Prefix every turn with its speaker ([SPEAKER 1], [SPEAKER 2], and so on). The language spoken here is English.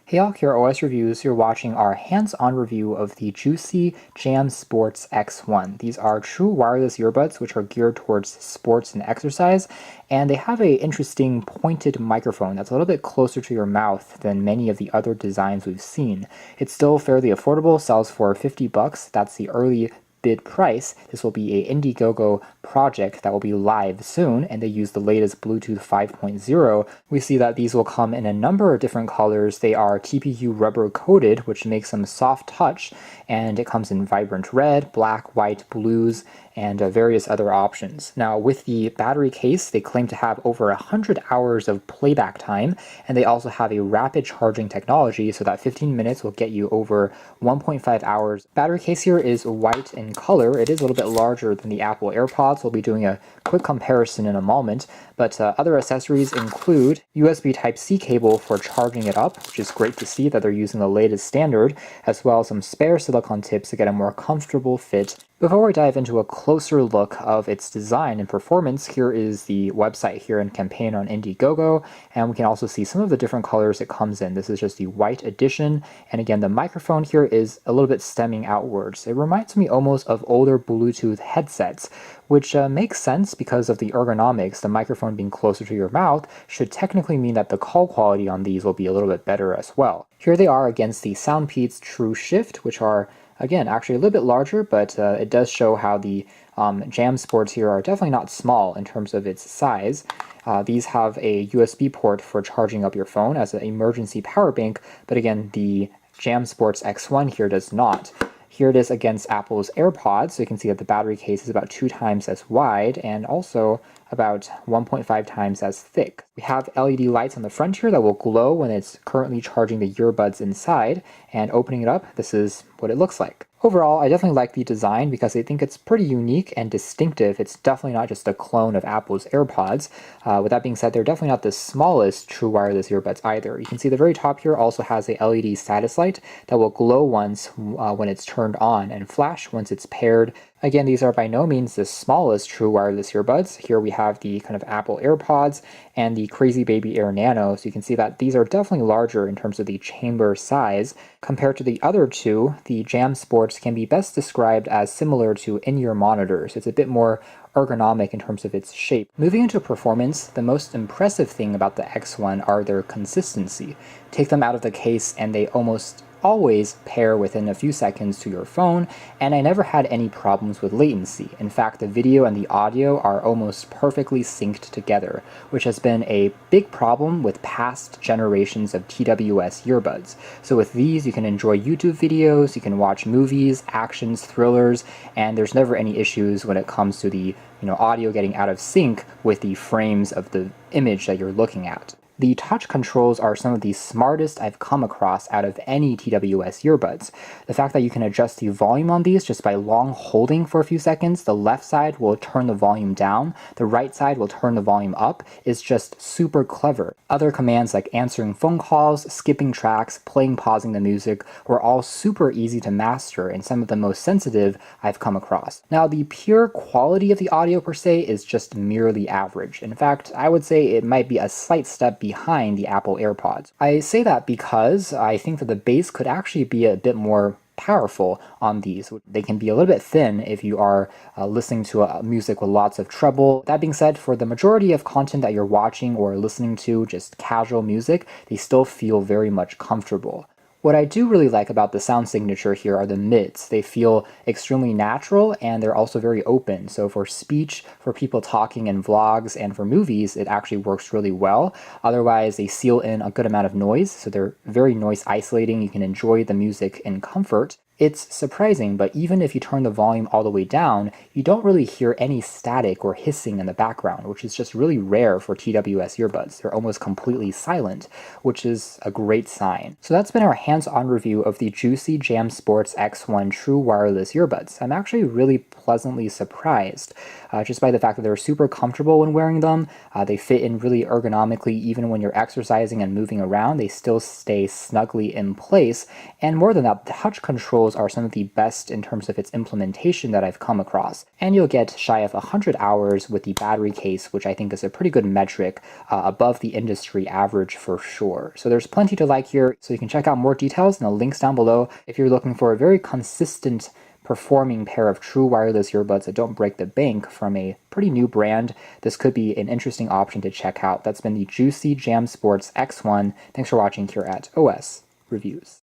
[SPEAKER 1] Hey all, here at OS Reviews. You're watching our hands-on review of the Juicy Jam Sports X1. These are true wireless earbuds which are geared towards sports and exercise, and they have a interesting pointed microphone that's a little bit closer to your mouth than many of the other designs we've seen. It's still fairly affordable, sells for $50. That's the early bid price. This will be a Indiegogo project that will be live soon, and they use the latest Bluetooth 5.0. We see that these will come in a number of different colors. They are TPU rubber coated, which makes them soft touch, and it comes in vibrant red, black, white, blues, and various other options. Now, with the battery case, they claim to have over 100 hours of playback time, and they also have a rapid charging technology, so that 15 minutes will get you over 1.5 hours. Battery case here is white in color. It is a little bit larger than the Apple AirPods. We'll be doing a quick comparison in a moment, but other accessories include USB Type-C cable for charging it up, which is great to see that they're using the latest standard, as well as some spare silicone tips to get a more comfortable fit. Before we dive into a closer look of its design and performance, here is the website here in campaign on Indiegogo, and we can also see some of the different colors it comes in. This is just the white edition, and again, the microphone here is a little bit stemming outwards. It reminds me almost of older Bluetooth headsets, which makes sense because of the ergonomics. The microphone being closer to your mouth should technically mean that the call quality on these will be a little bit better as well. Here they are against the Soundpeats True Shift, which are again, actually a little bit larger, but it does show how the Jam Sports here are definitely not small in terms of its size. These have a USB port for charging up your phone as an emergency power bank, but again, the Jam Sports X1 here does not. Here it is against Apple's AirPods, so you can see that the battery case is about 2 times as wide and also about 1.5 times as thick. We have LED lights on the front here that will glow when it's currently charging the earbuds inside, and opening it up, this is what it looks like. Overall, I definitely like the design because I think it's pretty unique and distinctive. It's definitely not just a clone of Apple's AirPods. With that being said, they're definitely not the smallest true wireless earbuds either. You can see the very top here also has a LED status light that will glow once when it's turned on and flash once it's paired. Again, these are by no means the smallest true wireless earbuds. Here we have the kind of Apple AirPods and the Crazy Baby Air Nano, so you can see that these are definitely larger in terms of the chamber size. Compared to the other two, the Jam Sports can be best described as similar to in-ear monitors. It's a bit more ergonomic in terms of its shape. Moving into performance, the most impressive thing about the X1 are their consistency. Take them out of the case and they almost always pair within a few seconds to your phone, and I never had any problems with latency. In fact, the video and the audio are almost perfectly synced together, which has been a big problem with past generations of TWS earbuds. So with these, you can enjoy YouTube videos, you can watch movies, actions, thrillers, and there's never any issues when it comes to the audio getting out of sync with the frames of the image that you're looking at. The touch controls are some of the smartest I've come across out of any TWS earbuds. The fact that you can adjust the volume on these just by long holding for a few seconds, the left side will turn the volume down, the right side will turn the volume up, is just super clever. Other commands like answering phone calls, skipping tracks, playing, pausing the music were all super easy to master and some of the most sensitive I've come across. Now, the pure quality of the audio per se is just merely average. In fact, I would say it might be a slight step behind the Apple AirPods. I say that because I think that the bass could actually be a bit more powerful on these. They can be a little bit thin if you are listening to music with lots of treble. That being said, for the majority of content that you're watching or listening to, just casual music, they still feel very much comfortable. What I do really like about the sound signature here are the mids. They feel extremely natural and they're also very open. So for speech, for people talking in vlogs, and for movies, it actually works really well. Otherwise, they seal in a good amount of noise, so they're very noise isolating. You can enjoy the music in comfort. It's surprising, but even if you turn the volume all the way down, you don't really hear any static or hissing in the background, which is just really rare for TWS earbuds. They're almost completely silent, which is a great sign. So that's been our hands-on review of the Juicy Jam Sports X1 True Wireless Earbuds. I'm actually really pleasantly surprised just by the fact that they're super comfortable when wearing them. They fit in really ergonomically even when you're exercising and moving around. They still stay snugly in place, and more than that, the touch controls cables are some of the best in terms of its implementation that I've come across. And you'll get shy of 100 hours with the battery case, which I think is a pretty good metric, above the industry average for sure. So there's plenty to like here, so you can check out more details in the links down below if you're looking for a very consistent performing pair of true wireless earbuds that don't break the bank from a pretty new brand. This could be an interesting option to check out. That's been the Juicy Jam Sports X1. Thanks for watching here at OS Reviews.